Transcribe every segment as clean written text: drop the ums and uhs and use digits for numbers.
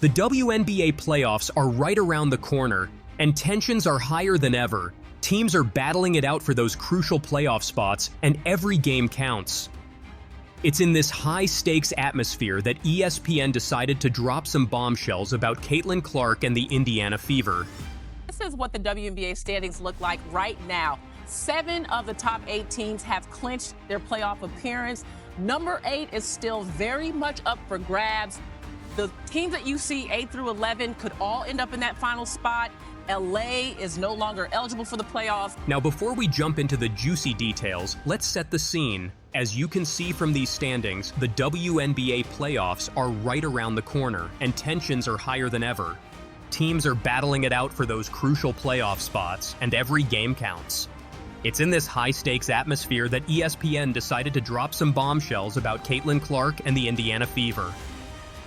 The WNBA playoffs are right around the corner, and tensions are higher than ever. Teams are battling it out for those crucial playoff spots, and every game counts. It's in this high-stakes atmosphere that ESPN decided to drop some bombshells about Caitlin Clark and the Indiana Fever. This is what the WNBA standings look like right now. 7 of the top 8 teams have clinched their playoff appearance. Number 8 is still very much up for grabs. The teams that you see 8 through 11 could all end up in that final spot. LA is no longer eligible for the playoffs. Now, before we jump into the juicy details, let's set the scene. As you can see from these standings, the WNBA playoffs are right around the corner, and tensions are higher than ever. Teams are battling it out for those crucial playoff spots, and every game counts. It's in this high-stakes atmosphere that ESPN decided to drop some bombshells about Caitlin Clark and the Indiana Fever.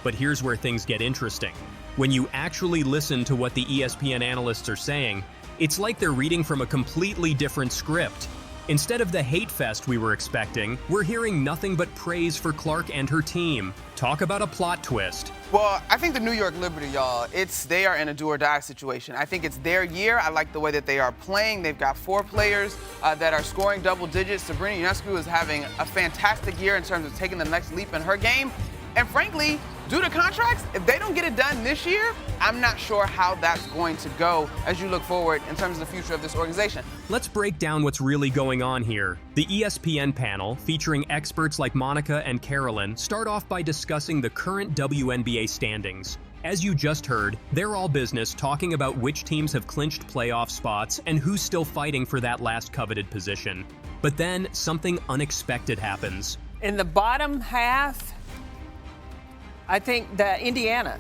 But here's where things get interesting. When you actually listen to what the ESPN analysts are saying, it's like they're reading from a completely different script. Instead of the hate fest we were expecting, we're hearing nothing but praise for Clark and her team. Talk about a plot twist. Well, I think the New York Liberty, y'all, they are in a do-or-die situation. I think it's their year. I like the way that they are playing. They've got 4 players that are scoring double digits. Sabrina Ionescu is having a fantastic year in terms of taking the next leap in her game. And frankly, due to contracts, if they don't get it done this year, I'm not sure how that's going to go as you look forward in terms of the future of this organization. Let's break down what's really going on here. The ESPN panel, featuring experts like Monica and Carolyn, start off by discussing the current WNBA standings. As you just heard, they're all business talking about which teams have clinched playoff spots and who's still fighting for that last coveted position. But then, something unexpected happens. In the bottom half, I think that Indiana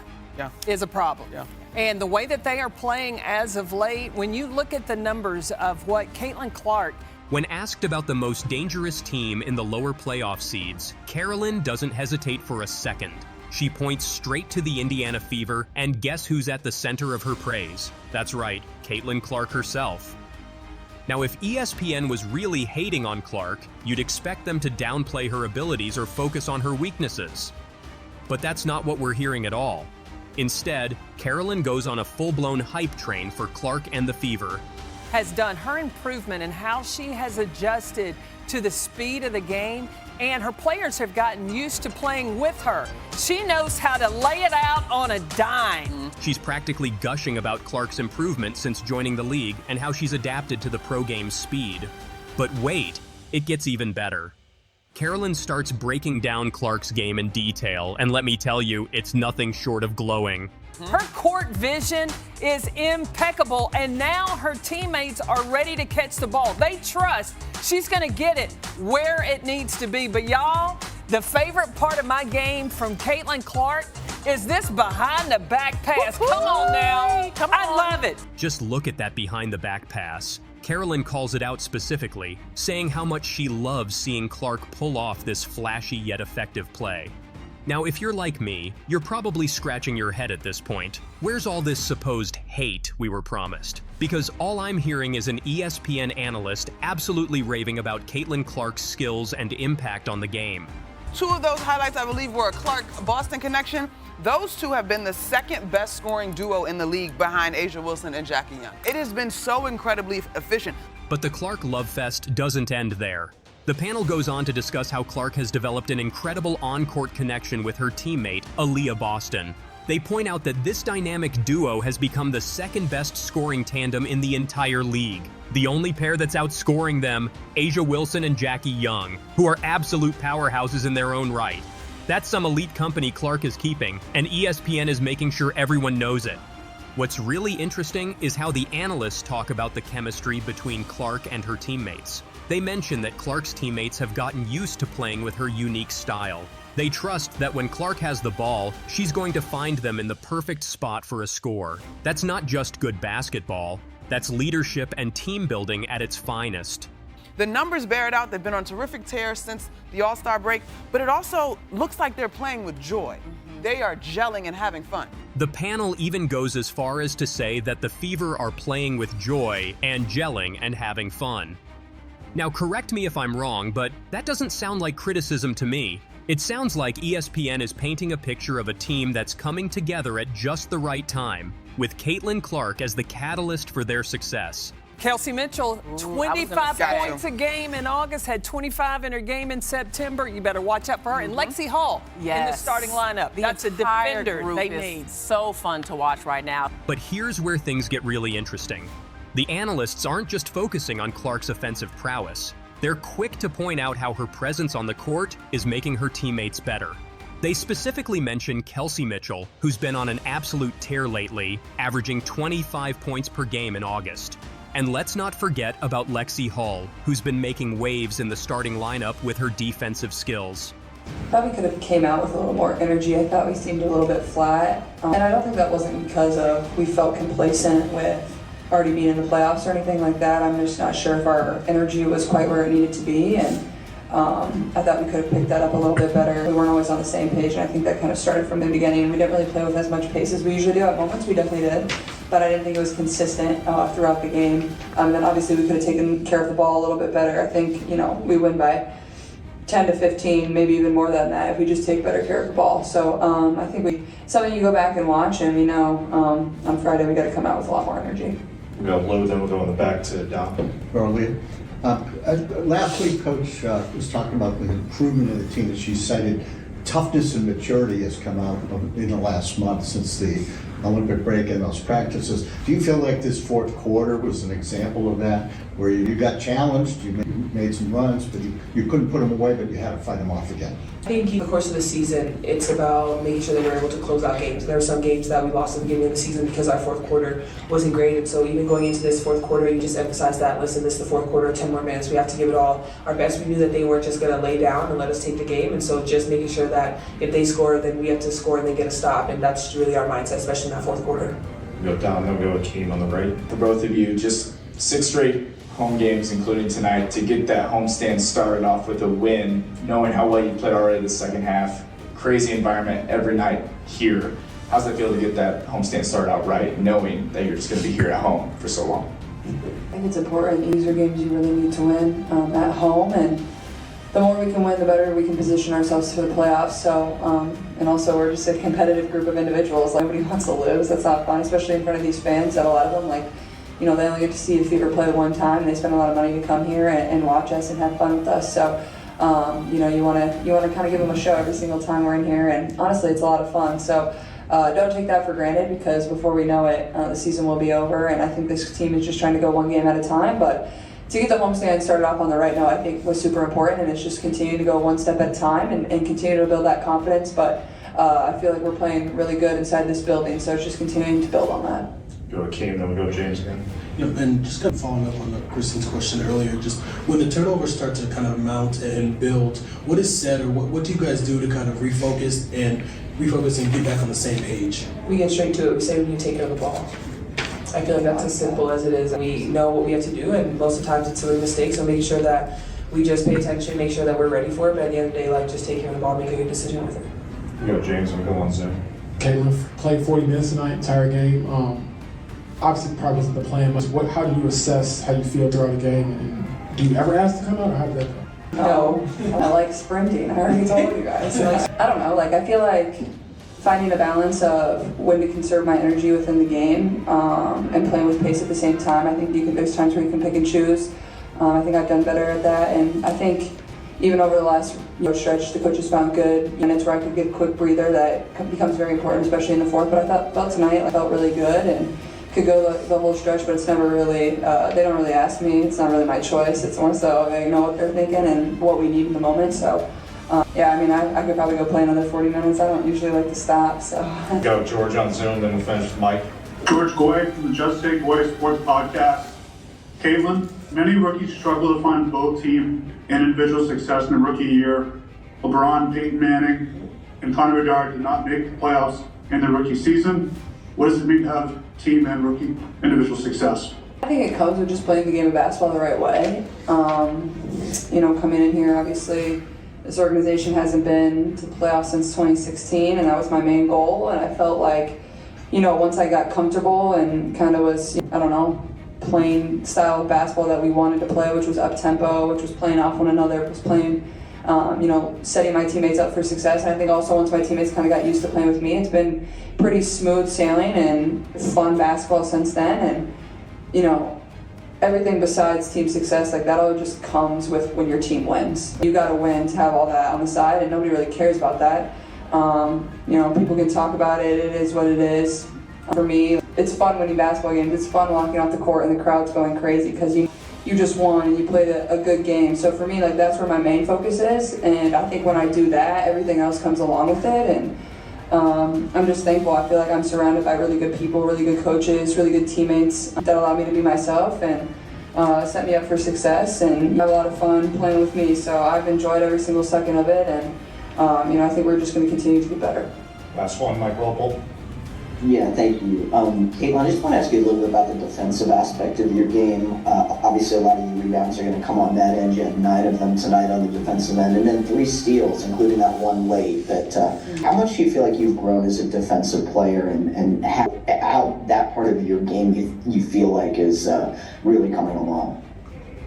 is a problem. And the way that they are playing as of late, when you look at the numbers of what Caitlin Clark... When asked about the most dangerous team in the lower playoff seeds, Carolyn doesn't hesitate for a second. She points straight to the Indiana Fever, and guess who's at the center of her praise? That's right, Caitlin Clark herself. Now, if ESPN was really hating on Clark, you'd expect them to downplay her abilities or focus on her weaknesses. But that's not what we're hearing at all. Instead, Carolyn goes on a full-blown hype train for Clark and the Fever. Has done her improvement in how she has adjusted to the speed of the game, and her players have gotten used to playing with her. She knows how to lay it out on a dime. She's practically gushing about Clark's improvement since joining the league and how she's adapted to the pro game's speed. But wait, it gets even better. Carolyn starts breaking down Clark's game in detail, and let me tell you, it's nothing short of glowing. Her court vision is impeccable, and now her teammates are ready to catch the ball. They trust she's going to get it where it needs to be. But y'all, the favorite part of my game from Caitlin Clark is this behind-the-back pass. Come on now. Come on. I love it. Just look at that behind-the-back pass. Carolyn calls it out specifically, saying how much she loves seeing Clark pull off this flashy yet effective play. Now, if you're like me, you're probably scratching your head at this point. Where's all this supposed hate we were promised? Because all I'm hearing is an ESPN analyst absolutely raving about Caitlin Clark's skills and impact on the game. 2 of those highlights, I believe, were a Clark-Boston connection. Those 2 have been the second best scoring duo in the league behind A'ja Wilson and Jackie Young. It has been so incredibly efficient. But the Clark love fest doesn't end there. The panel goes on to discuss how Clark has developed an incredible on-court connection with her teammate, Aaliyah Boston. They point out that this dynamic duo has become the second best scoring tandem in the entire league. The only pair that's outscoring them, A'ja Wilson and Jackie Young, who are absolute powerhouses in their own right. That's some elite company Clark is keeping, and ESPN is making sure everyone knows it. What's really interesting is how the analysts talk about the chemistry between Clark and her teammates. They mention that Clark's teammates have gotten used to playing with her unique style. They trust that when Clark has the ball, she's going to find them in the perfect spot for a score. That's not just good basketball, that's leadership and team building at its finest. The numbers bear it out. They've been on terrific tears since the All-Star break, but it also looks like they're playing with joy. They are gelling and having fun. The panel even goes as far as to say that the Fever are playing with joy and gelling and having fun. Now, correct me if I'm wrong, but that doesn't sound like criticism to me. It sounds like ESPN is painting a picture of a team that's coming together at just the right time, with Caitlin Clark as the catalyst for their success. Kelsey Mitchell, 25 points a game in August, had 25 in her game in September. You better watch out for her. And Lexi Hull in the starting lineup. That's a defender they need. So fun to watch right now. But here's where things get really interesting. The analysts aren't just focusing on Clark's offensive prowess. They're quick to point out how her presence on the court is making her teammates better. They specifically mention Kelsey Mitchell, who's been on an absolute tear lately, averaging 25 points per game in August. And let's not forget about Lexi Hull, who's been making waves in the starting lineup with her defensive skills. I thought we could have came out with a little more energy. I thought we seemed a little bit flat. And I don't think that wasn't because of we felt complacent with already being in the playoffs or anything like that. I'm just not sure if our energy was quite where it needed to be. And I thought we could have picked that up a little bit better. We weren't always on the same page, and I think that kind of started from the beginning. We didn't really play with as much pace as we usually do. At moments, we definitely did, but I didn't think it was consistent throughout the game. And then obviously we could have taken care of the ball a little bit better. I think, we win by 10 to 15, maybe even more than that if we just take better care of the ball. So I think something you go back and watch, and we know on Friday we got to come out with a lot more energy. We got low, then we'll go in the back to Don. Aaliyah. Last week, Coach was talking about the improvement of the team, and she cited toughness and maturity has come out in the last month since the Olympic break and those practices. Do you feel like this fourth quarter was an example of that, where you got challenged, you made some runs, but you couldn't put them away, but you had to fight them off again? I think in the course of the season, it's about making sure that we're able to close out games. There are some games that we lost at the beginning of the season because our fourth quarter wasn't great, and so even going into this fourth quarter, you just emphasize that, listen, this is the fourth quarter, 10 more minutes, we have to give it all our best. We knew that they weren't just going to lay down and let us take the game, and so just making sure that if they score, then we have to score and then get a stop, and that's really our mindset, especially in that fourth quarter. We go down, then we go with Keem on the right. For both of you, just 6 straight home games, including tonight, to get that homestand started off with a win, knowing how well you played already the second half. Crazy environment every night here. How's that feel to get that homestand started out right, knowing that you're just going to be here at home for so long? I think it's important. These are games you really need to win at home, and the more we can win, the better we can position ourselves for the playoffs. So, and also we're just a competitive group of individuals. Like, nobody wants to lose. That's not fun, especially in front of these fans. That a lot of them, they only get to see the Fever play one time. And they spend a lot of money to come here and watch us and have fun with us. So, you want to kind of give them a show every single time we're in here. And honestly, it's a lot of fun. So. Don't take that for granted, because before we know it, the season will be over, and I think this team is just trying to go one game at a time. But to get the homestand started off on the right note, I think was super important, and it's just continuing to go one step at a time and continue to build that confidence. But I feel like we're playing really good inside this building, so it's just continuing to build on that. Go to Keem, then we go to James again. And just kind of following up on Kristen's question earlier, just when the turnovers start to kind of mount and build, what is said, or what do you guys do to kind of refocus and get back on the same page? We get straight to it. We say we need to take care of the ball. I feel like that's as simple as it is. We know what we have to do, and most of the times it's silly mistakes, so making sure that we just pay attention, make sure that we're ready for it, but at the end of the day, just take care of the ball, make a good decision with it. We go James, and we go on Zoom. Caitlin played 40 minutes tonight, entire game. Obviously, probably wasn't the plan. How do you assess how you feel throughout the game? And do you ever ask to come out, or how did that go? No, I like sprinting. I already told you guys. I don't know. I feel like finding a balance of when to conserve my energy within the game and playing with pace at the same time. I think there's times where you can pick and choose. I think I've done better at that, and I think even over the last stretch, the coaches found good minutes where I could get a quick breather. That becomes very important, especially in the fourth. But I felt tonight, I felt really good and could go the whole stretch, but it's never really, they don't really ask me. It's not really my choice. It's more so they know what they're thinking and what we need in the moment. So, I could probably go play another 40 minutes. I don't usually like to stop, so. Go George on Zoom, then we'll finish with Mike. George Goy from the Just Take Goy Sports Podcast. Caitlin, many rookies struggle to find both team and individual success in the rookie year. LeBron, Peyton Manning, and Connor Bedard did not make the playoffs in their rookie season. What does it mean to have team and rookie individual success? I think it comes with just playing the game of basketball the right way. Coming in here, obviously, this organization hasn't been to the playoffs since 2016, and that was my main goal. And I felt like, once I got comfortable and kind of was, playing style of basketball that we wanted to play, which was up-tempo, which was playing off one another, was playing setting my teammates up for success. And I think also once my teammates kind of got used to playing with me, it's been pretty smooth sailing and fun basketball since then. And, everything besides team success, like that all just comes with when your team wins. You got to win to have all that on the side, and nobody really cares about that. People can talk about it. It is what it is. For me, it's fun winning basketball games. It's fun walking off the court and the crowd's going crazy because you just won and you played a good game. So for me, like that's where my main focus is. And I think when I do that, everything else comes along with it. And I'm just thankful. I feel like I'm surrounded by really good people, really good coaches, really good teammates that allow me to be myself and set me up for success and have a lot of fun playing with me. So I've enjoyed every single second of it, and I think we're just going to continue to get better. Last one, Mike Walpole. Yeah, thank you. Caitlin, I just want to ask you a little bit about the defensive aspect of your game. Obviously, a lot of your rebounds are going to come on that end. You had 9 of them tonight on the defensive end, and then 3 steals, including that one late. But how much do you feel like you've grown as a defensive player, and how that part of your game you feel like is really coming along?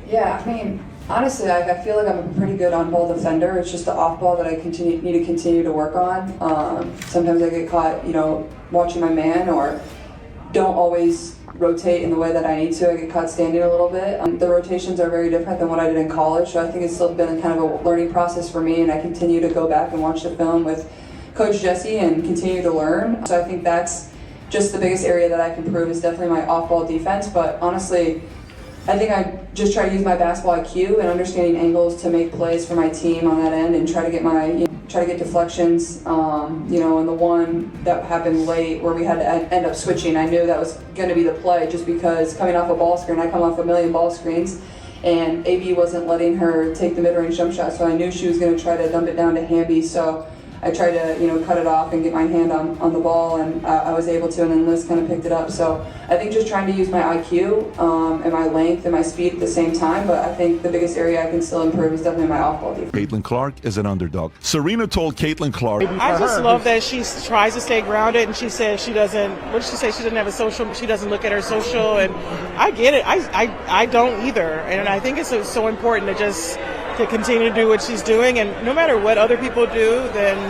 Yeah, I mean, honestly, I feel like I'm a pretty good on-ball defender. It's just the off-ball that I need to continue to work on. Sometimes I get caught, watching my man, or don't always rotate in the way that I need to. I get caught standing a little bit. The rotations are very different than what I did in college, so I think it's still been kind of a learning process for me, and I continue to go back and watch the film with Coach Jesse and continue to learn. So I think that's just the biggest area that I can improve is definitely my off-ball defense, but honestly, I think I just try to use my basketball IQ and understanding angles to make plays for my team on that end and try to get deflections. And the one that happened late where we had to end up switching, I knew that was going to be the play just because coming off a ball screen, I come off a million ball screens, and AB wasn't letting her take the mid-range jump shot, so I knew she was going to try to dump it down to Hamby. So I tried to, cut it off and get my hand on the ball, and I was able to, and then Liz kind of picked it up. So I think just trying to use my IQ and my length and my speed at the same time, but I think the biggest area I can still improve is definitely my off-ball defense. Caitlin Clark is an underdog. Serena told Caitlin Clark, I just love that she tries to stay grounded, and she says she doesn't, what did she say? She doesn't have a social, she doesn't look at her social, and I get it. I don't either, and I think it's so important to continue to do what she's doing, and no matter what other people do, then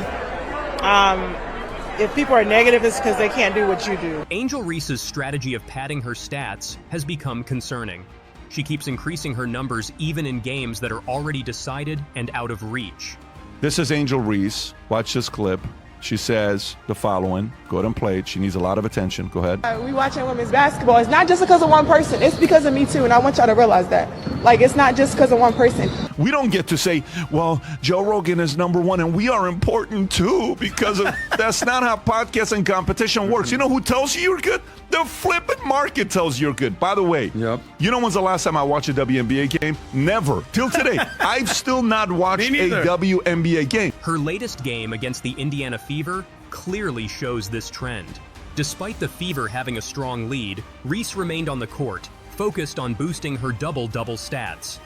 if people are negative, it's because they can't do what you do. Angel Reese's strategy of padding her stats has become concerning. She keeps increasing her numbers even in games that are already decided and out of reach. this is Angel Reese. Watch this clip. She says the following. Go ahead and play it. She needs a lot of attention. Go ahead. We watching women's basketball. It's not just because of one person. It's because of me too, and I want y'all to realize that. Like, it's not just because of one person. We don't get to say, well, Joe Rogan is #1 and we are important too, because that's not how podcasts and competition works. You know who tells you you're good? The flipping market tells you're good. By the way, you know when's the last time I watched a WNBA game? Never. Till today. I've still not watched a WNBA game. Her latest game against the Indiana Fever clearly shows this trend. Despite the Fever having a strong lead, Reese remained on the court, focused on boosting her double-double stats.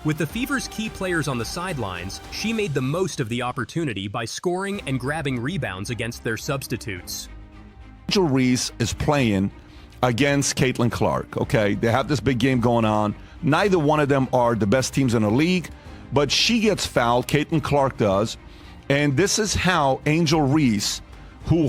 With the Fever's key players on the sidelines, she made the most of the opportunity by scoring and grabbing rebounds against their substitutes. Angel Reese is playing against Caitlin Clark, okay? They have this big game going on. Neither one of them are the best teams in the league, but she gets fouled, Caitlin Clark does, and this is how Angel Reese, who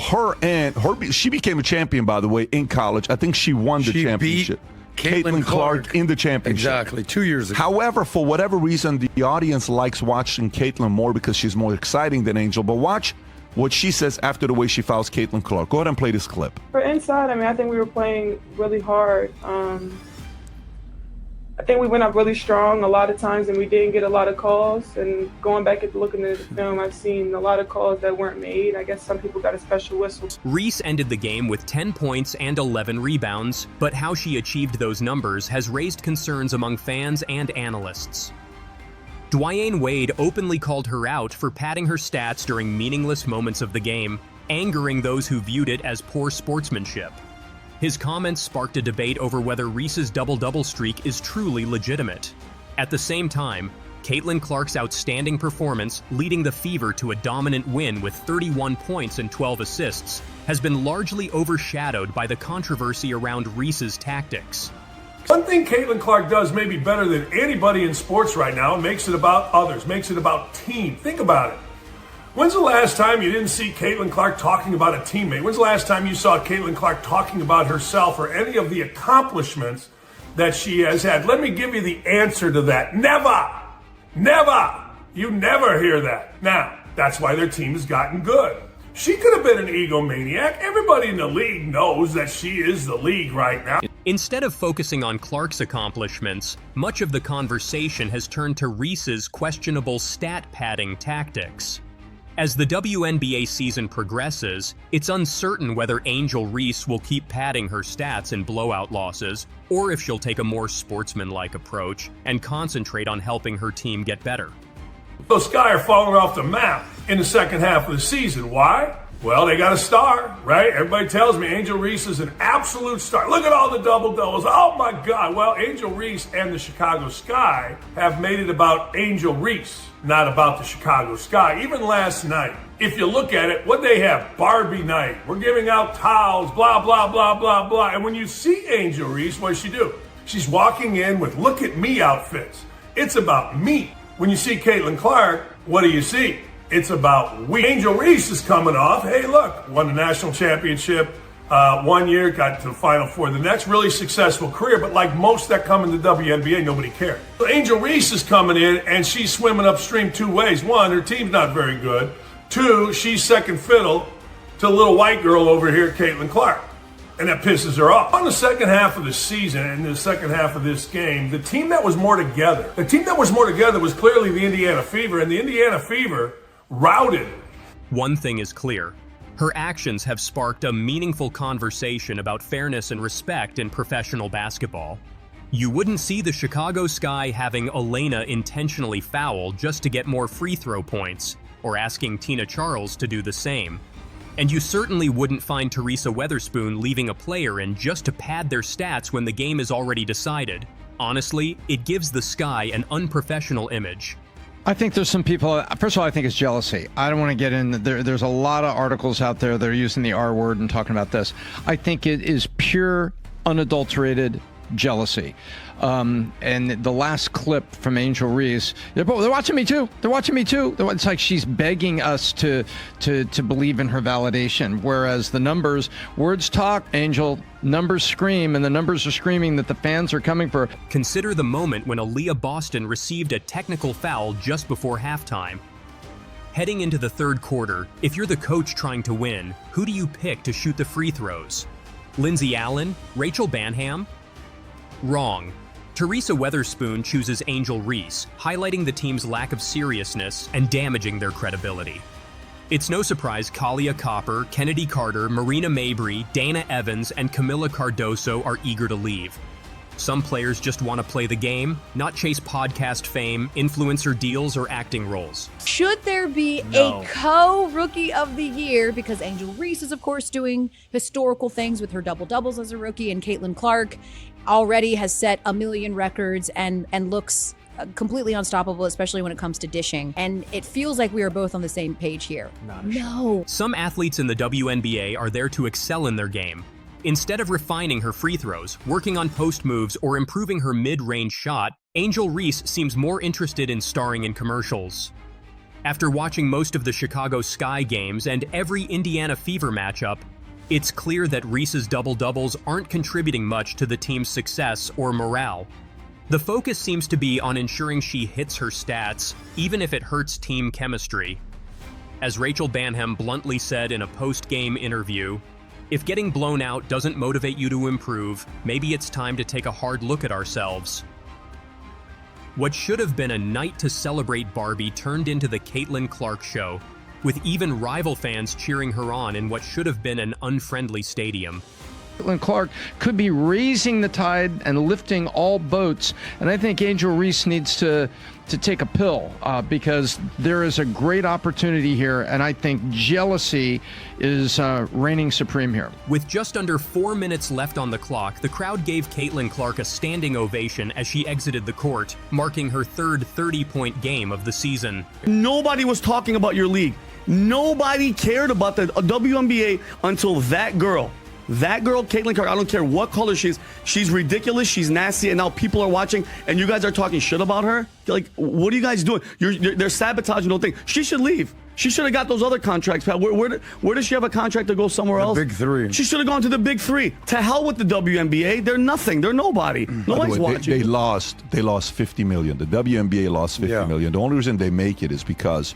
she became a champion, by the way, in college. I think she won the championship. Caitlin Clark in the championship. Exactly, 2 years ago. However, for whatever reason, the audience likes watching Caitlin more because she's more exciting than Angel. But watch what she says after the way she fouls Caitlin Clark. Go ahead and play this clip. For inside, I think we were playing really hard. I think we went up really strong a lot of times and we didn't get a lot of calls. And going back and looking at the film, I've seen a lot of calls that weren't made. I guess some people got a special whistle. Reese ended the game with 10 points and 11 rebounds, but how she achieved those numbers has raised concerns among fans and analysts. Dwyane Wade openly called her out for padding her stats during meaningless moments of the game, angering those who viewed it as poor sportsmanship. His comments sparked a debate over whether Reese's double-double streak is truly legitimate. At the same time, Caitlin Clark's outstanding performance, leading the Fever to a dominant win with 31 points and 12 assists, has been largely overshadowed by the controversy around Reese's tactics. One thing Caitlin Clark does maybe better than anybody in sports right now, makes it about others, makes it about team. Think about it. When's the last time you didn't see Caitlin Clark talking about a teammate? When's the last time you saw Caitlin Clark talking about herself or any of the accomplishments that she has had? Let me give you the answer to that. Never! Never! You never hear that. Now, that's why their team has gotten good. She could have been an egomaniac. Everybody in the league knows that she is the league right now. Instead of focusing on Clark's accomplishments, much of the conversation has turned to Reese's questionable stat padding tactics. As the WNBA season progresses, it's uncertain whether Angel Reese will keep padding her stats in blowout losses, or if she'll take a more sportsmanlike approach and concentrate on helping her team get better. Those Sky are falling off the map in the second half of the season. Why? Well, they got a star, right? Everybody tells me Angel Reese is an absolute star. Look at all the double-doubles. Oh, my God. Well, Angel Reese and the Chicago Sky have made it about Angel Reese, not about the Chicago Sky. Even last night, if you look at it, what they have, Barbie night. We're giving out towels, blah, blah, blah, blah, blah. And when you see Angel Reese, what does she do? She's walking in with look at me outfits. It's about me. When you see Caitlin Clark, what do you see? It's about we. Angel Reese is coming off. Hey, look, won the national championship 1 year, got to the Final Four the next. Really successful career, but like most that come in the WNBA, nobody cared. So Angel Reese is coming in, and she's swimming upstream two ways. One, her team's not very good. Two, she's second fiddle to the little white girl over here, Caitlin Clark. And that pisses her off. On the second half of the season and the second half of this game, the team that was more together, was clearly the Indiana Fever, and the Indiana Fever routed. One thing is clear. Her actions have sparked a meaningful conversation about fairness and respect in professional basketball. You wouldn't see the Chicago Sky having Elena intentionally foul just to get more free throw points, or asking Tina Charles to do the same. And you certainly wouldn't find Teresa Weatherspoon leaving a player in just to pad their stats when the game is already decided. Honestly, it gives the Sky an unprofessional image. I think there's some people, first of all, I think it's jealousy. I don't want to get in, there's a lot of articles out there that are using the R word and talking about this. I think it is pure, unadulterated jealousy. And the last clip from Angel Reese, they're watching me too. They're watching me too. It's like she's begging us to believe in her validation. Whereas the numbers, words talk, Angel, numbers scream, and the numbers are screaming that the fans are coming for her. Consider the moment when Aaliyah Boston received a technical foul just before halftime. Heading into the third quarter, if you're the coach trying to win, who do you pick to shoot the free throws? Lindsay Allen? Rachel Banham? Wrong. Teresa Weatherspoon chooses Angel Reese, highlighting the team's lack of seriousness and damaging their credibility. It's no surprise Kalia Copper, Kennedy Carter, Marina Mabry, Dana Evans, and Camila Cardoso are eager to leave. Some players just want to play the game, not chase podcast fame, influencer deals, or acting roles. Should there be a co-rookie of the year? Because Angel Reese is, of course, doing historical things with her double-doubles as a rookie, and Caitlin Clark already has set a million records and looks completely unstoppable, especially when it comes to dishing. And it feels like we are both on the same page here. No. Some athletes in the WNBA are there to excel in their game. Instead of refining her free throws, working on post moves, or improving her mid-range shot, Angel Reese seems more interested in starring in commercials. After watching most of the Chicago Sky games and every Indiana Fever matchup, it's clear that Reese's double-doubles aren't contributing much to the team's success or morale. The focus seems to be on ensuring she hits her stats, even if it hurts team chemistry. As Rachel Banham bluntly said in a post-game interview, if getting blown out doesn't motivate you to improve, maybe it's time to take a hard look at ourselves. What should have been a night to celebrate Barbie turned into the Caitlin Clark show, with even rival fans cheering her on in what should have been an unfriendly stadium. Caitlin Clark could be raising the tide and lifting all boats, and I think Angel Reese needs to take a pill because there is a great opportunity here, and I think jealousy is reigning supreme here. With just under 4 minutes left on the clock, the crowd gave Caitlin Clark a standing ovation as she exited the court, marking her third 30-point game of the season. Nobody was talking about your league. Nobody cared about the WNBA until that girl. That girl, Caitlin Clark, I don't care what color she is, she's ridiculous, she's nasty, and now people are watching, and you guys are talking shit about her? Like, what are you guys doing? They're sabotaging the whole thing. She should leave. She should have got those other contracts, pal. Where does she have a contract to go somewhere else? Big Three. She should have gone to the Big Three. To hell with the WNBA. They're nothing. They're nobody. Nobody's watching. They lost $50 million. The WNBA lost $50 million. The only reason they make it is because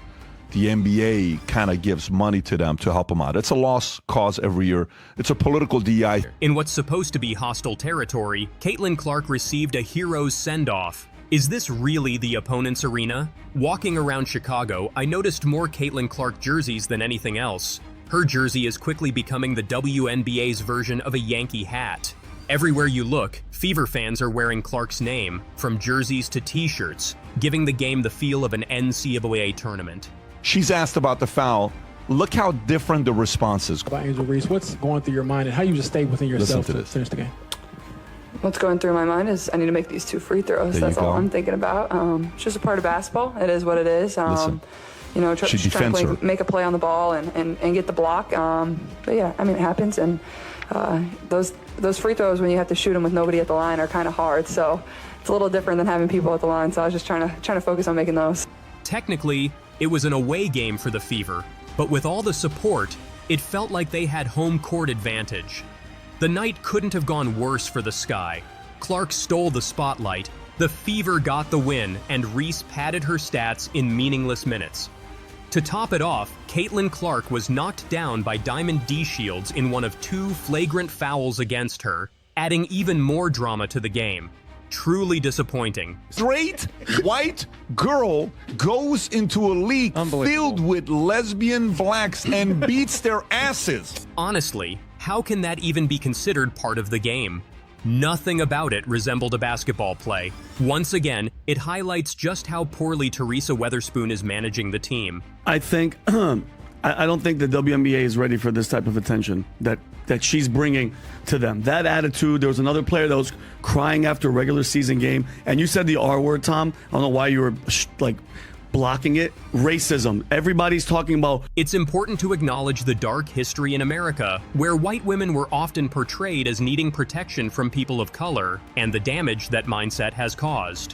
the NBA kind of gives money to them to help them out. It's a lost cause every year. It's a political DI. In what's supposed to be hostile territory, Caitlin Clark received a hero's send-off. Is this really the opponent's arena? Walking around Chicago, I noticed more Caitlin Clark jerseys than anything else. Her jersey is quickly becoming the WNBA's version of a Yankee hat. Everywhere you look, Fever fans are wearing Clark's name, from jerseys to t-shirts, giving the game the feel of an NCAA tournament. She's asked about the foul. Look how different the response is. About Angel Reese, what's going through your mind and how you just stay within yourself to finish the game? What's going through my mind is I need to make these 2 free throws. That's all I'm thinking about. It's just a part of basketball. It is what it is. You know, trying to make a play on the ball and get the block. But yeah, I mean, it happens. And those free throws, when you have to shoot them with nobody at the line, are kind of hard. So it's a little different than having people at the line. So I was just trying to focus on making those. Technically, it was an away game for the Fever, but with all the support, it felt like they had home court advantage. The night couldn't have gone worse for the Sky. Clark stole the spotlight, the Fever got the win, and Reese padded her stats in meaningless minutes. To top it off, Caitlin Clark was knocked down by Diamond D. Shields in one of 2 flagrant fouls against her, adding even more drama to the game. Truly disappointing. Straight white girl goes into a league filled with lesbian blacks and beats their asses. Honestly, how can that even be considered part of the game? Nothing about it resembled a basketball play. Once again, it highlights just how poorly Teresa Weatherspoon is managing the team. I think, I don't think the WNBA is ready for this type of attention that she's bringing to them. That attitude, there was another player that was crying after a regular season game, and you said the R word, Tom. I don't know why you were blocking it. Racism. Everybody's talking about. It's important to acknowledge the dark history in America, where white women were often portrayed as needing protection from people of color, and the damage that mindset has caused.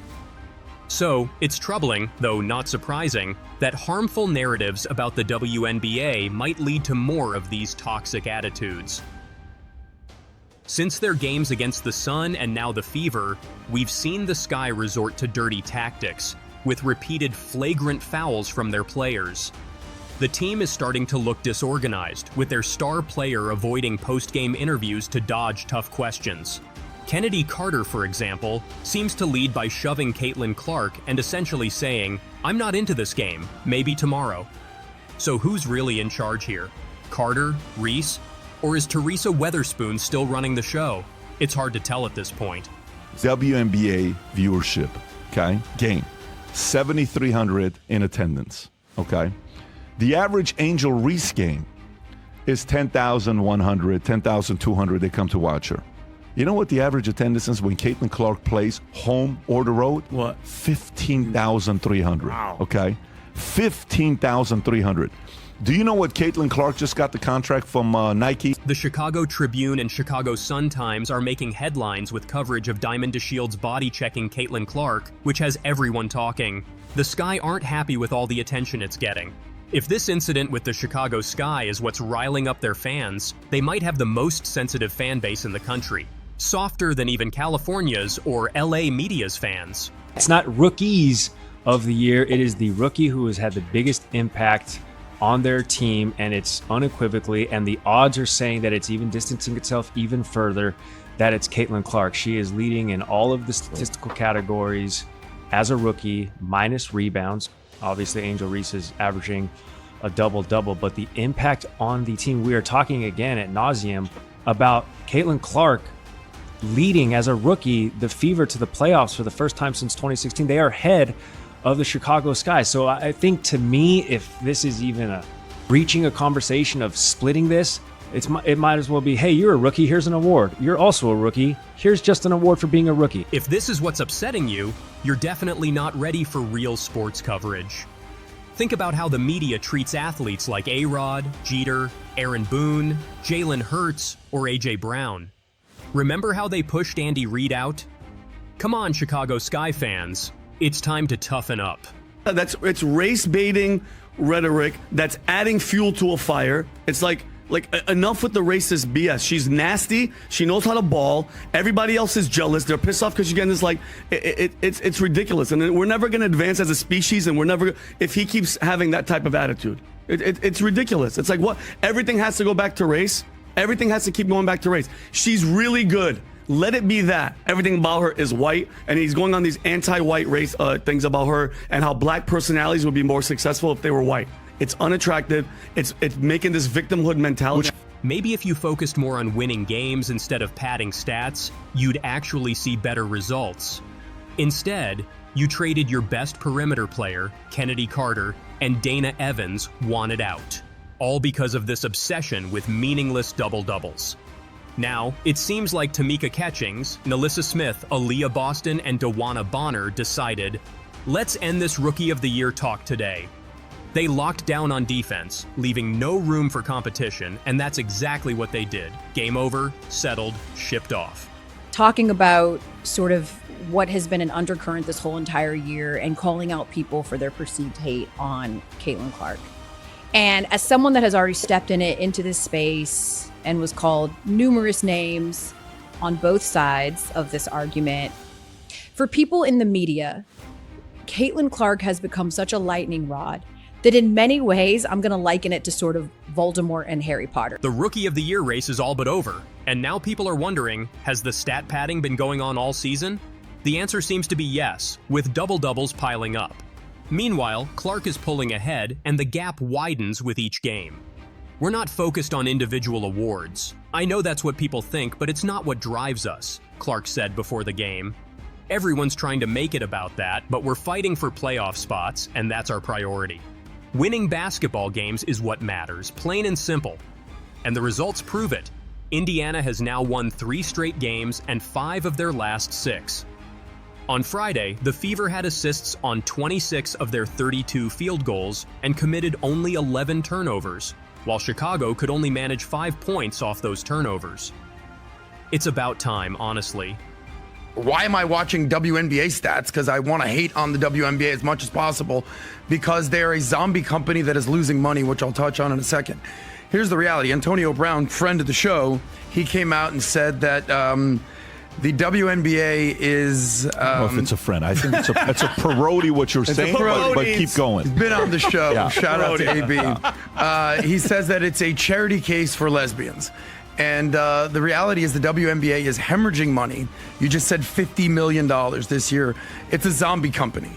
So, it's troubling, though not surprising, that harmful narratives about the WNBA might lead to more of these toxic attitudes. Since their games against the Sun and now the Fever, we've seen the Sky resort to dirty tactics, with repeated flagrant fouls from their players. The team is starting to look disorganized, with their star player avoiding post-game interviews to dodge tough questions. Kennedy Carter, for example, seems to lead by shoving Caitlin Clark and essentially saying, "I'm not into this game, maybe tomorrow." So who's really in charge here? Carter, Reese, or is Teresa Weatherspoon still running the show? It's hard to tell at this point. WNBA viewership, okay? Game. 7,300 in attendance, okay? The average Angel Reese game is 10,100, 10,200. They come to watch her. You know what the average attendance is when Caitlin Clark plays home or the road? What? 15,300. Wow. Okay? 15,300. Do you know what Caitlin Clark just got the contract from Nike? The Chicago Tribune and Chicago Sun-Times are making headlines with coverage of Diamond DeShield's body-checking Caitlin Clark, which has everyone talking. The Sky aren't happy with all the attention it's getting. If this incident with the Chicago Sky is what's riling up their fans, they might have the most sensitive fan base in the country. Softer than even California's or LA media's fans. It's not rookies of the year, it is the rookie who has had the biggest impact on their team, and it's unequivocally, and the odds are saying that it's even distancing itself even further, that it's Caitlin Clark. She is leading in all of the statistical categories as a rookie, minus rebounds. Obviously, Angel Reese is averaging a double-double, but the impact on the team, we are talking again at nauseum about Caitlin Clark leading as a rookie the Fever to the playoffs for the first time since 2016. They are ahead of the Chicago Sky. So I think, to me, if this is even reaching a conversation of splitting this, it might as well be, hey, you're a rookie, here's an award. You're also a rookie, here's just an award for being a rookie. If this is what's upsetting you, you're definitely not ready for real sports coverage. Think about how the media treats athletes like A-Rod, Jeter, Aaron Boone, Jalen Hurts, or A.J. Brown. Remember how they pushed Andy Reid out? Come on, Chicago Sky fans. It's time to toughen up. It's race baiting rhetoric that's adding fuel to a fire. It's like enough with the racist BS. She's nasty. She knows how to ball. Everybody else is jealous. They're pissed off because she's getting this. It's ridiculous. And we're never going to advance as a species. And we're never, if he keeps having that type of attitude, it's ridiculous. It's like what? Everything has to go back to race. Everything has to keep going back to race. She's really good. Let it be that. Everything about her is white, and he's going on these anti-white race things about her and how black personalities would be more successful if they were white. It's unattractive. It's making this victimhood mentality. Maybe if you focused more on winning games instead of padding stats, you'd actually see better results. Instead, you traded your best perimeter player, Kennedy Carter, and Dana Evans wanted out. All because of this obsession with meaningless double-doubles. Now, it seems like Tamika Catchings, Nalissa Smith, Aaliyah Boston, and Dewana Bonner decided, let's end this Rookie of the Year talk today. They locked down on defense, leaving no room for competition, and that's exactly what they did. Game over, settled, shipped off. Talking about sort of what has been an undercurrent this whole entire year and calling out people for their perceived hate on Caitlin Clark. And as someone that has already stepped into this space and was called numerous names on both sides of this argument, for people in the media, Caitlin Clark has become such a lightning rod that in many ways, I'm going to liken it to sort of Voldemort and Harry Potter. The Rookie of the Year race is all but over, and now people are wondering, has the stat padding been going on all season? The answer seems to be yes, with double-doubles piling up. Meanwhile, Clark is pulling ahead, and the gap widens with each game. We're not focused on individual awards. I know that's what people think, but it's not what drives us, Clark said before the game. Everyone's trying to make it about that, but we're fighting for playoff spots, and that's our priority. Winning basketball games is what matters, plain and simple. And the results prove it. Indiana has now won 3 straight games and 5 of their last 6. On Friday, the Fever had assists on 26 of their 32 field goals and committed only 11 turnovers, while Chicago could only manage 5 points off those turnovers. It's about time, honestly. Why am I watching WNBA stats? Because I want to hate on the WNBA as much as possible because they're a zombie company that is losing money, which I'll touch on in a second. Here's the reality. Antonio Brown, friend of the show, he came out and said that the WNBA is... I don't know if it's a friend. I think it's a parody what you're saying, but keep going. He's been on the show. Yeah. Shout out to AB. He says that it's a charity case for lesbians. And the reality is the WNBA is hemorrhaging money. You just said $50 million this year. It's a zombie company.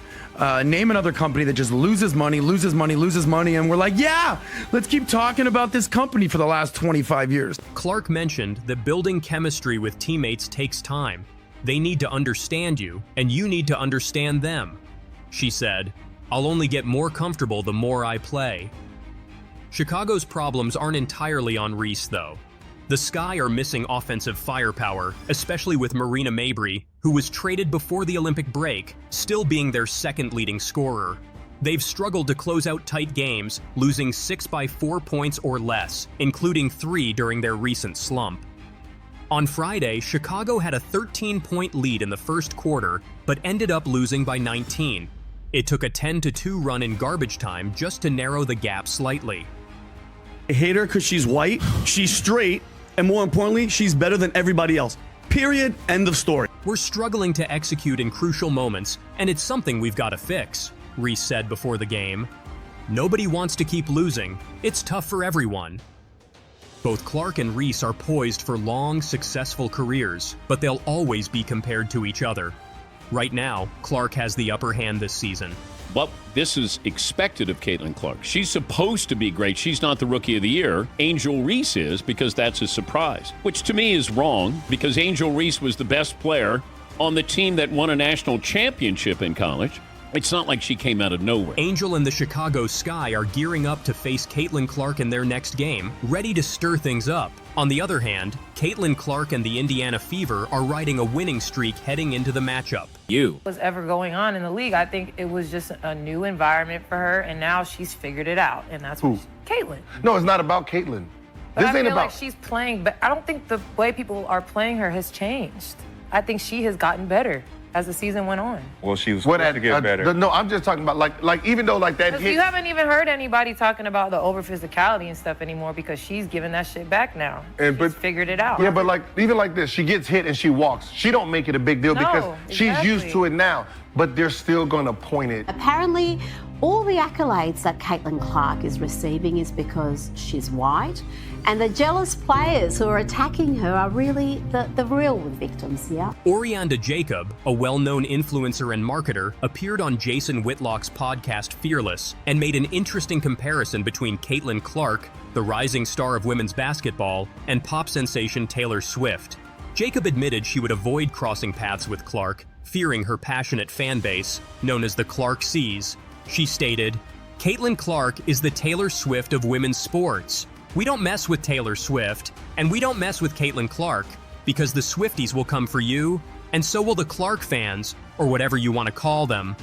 Name another company that just loses money, and we're like, yeah, let's keep talking about this company for the last 25 years. Clark mentioned that building chemistry with teammates takes time. They need to understand you, and you need to understand them. She said, I'll only get more comfortable the more I play. Chicago's problems aren't entirely on Reese, though. The Sky are missing offensive firepower, especially with Marina Mabrey, who was traded before the Olympic break, still being their second leading scorer. They've struggled to close out tight games, losing 6 by 4 points or less, including 3 during their recent slump. On Friday, Chicago had a 13-point lead in the first quarter, but ended up losing by 19. It took a 10-2 run in garbage time just to narrow the gap slightly. I hate her because she's white, she's straight, and more importantly, she's better than everybody else. Period. End of story. We're struggling to execute in crucial moments, and it's something we've got to fix, Reese said before the game. Nobody wants to keep losing. It's tough for everyone. Both Clark and Reese are poised for long, successful careers, but they'll always be compared to each other. Right now, Clark has the upper hand this season. Well, this is expected of Caitlin Clark. She's supposed to be great. She's not the Rookie of the Year. Angel Reese is, because that's a surprise, which to me is wrong because Angel Reese was the best player on the team that won a national championship in college. It's not like she came out of nowhere. Angel and the Chicago Sky are gearing up to face Caitlin Clark in their next game, ready to stir things up. On the other hand, Caitlin Clark and the Indiana Fever are riding a winning streak heading into the matchup. Was ever going on in the league. I think it was just a new environment for her, and now she's figured it out, and that's what Caitlin. No, it's not about Caitlin. But This I ain't feel about. like she's playing, but I don't think the way people are playing her has changed. I think she has gotten better as the season went on. Well, she was supposed to get better. No, I'm just talking about like even though like that Because hit. you haven't even heard anybody talking about the over physicality and stuff anymore because she's giving that shit back now. She's figured it out. Yeah, but like even like this, she gets hit and she walks. She don't make it a big deal because she's used to it now. But they're still gonna point it. Apparently, all the accolades that Caitlin Clark is receiving is because she's white, and the jealous players who are attacking her are really the real victims, yeah? Orianda Jacob, a well-known influencer and marketer, appeared on Jason Whitlock's podcast Fearless and made an interesting comparison between Caitlin Clark, the rising star of women's basketball, and pop sensation Taylor Swift. Jacob admitted she would avoid crossing paths with Clark, fearing her passionate fan base, known as the Clark Seas. She stated, "Caitlin Clark is the Taylor Swift of women's sports. We don't mess with Taylor Swift, and we don't mess with Caitlin Clark, because the Swifties will come for you, and so will the Clark fans, or whatever you want to call them,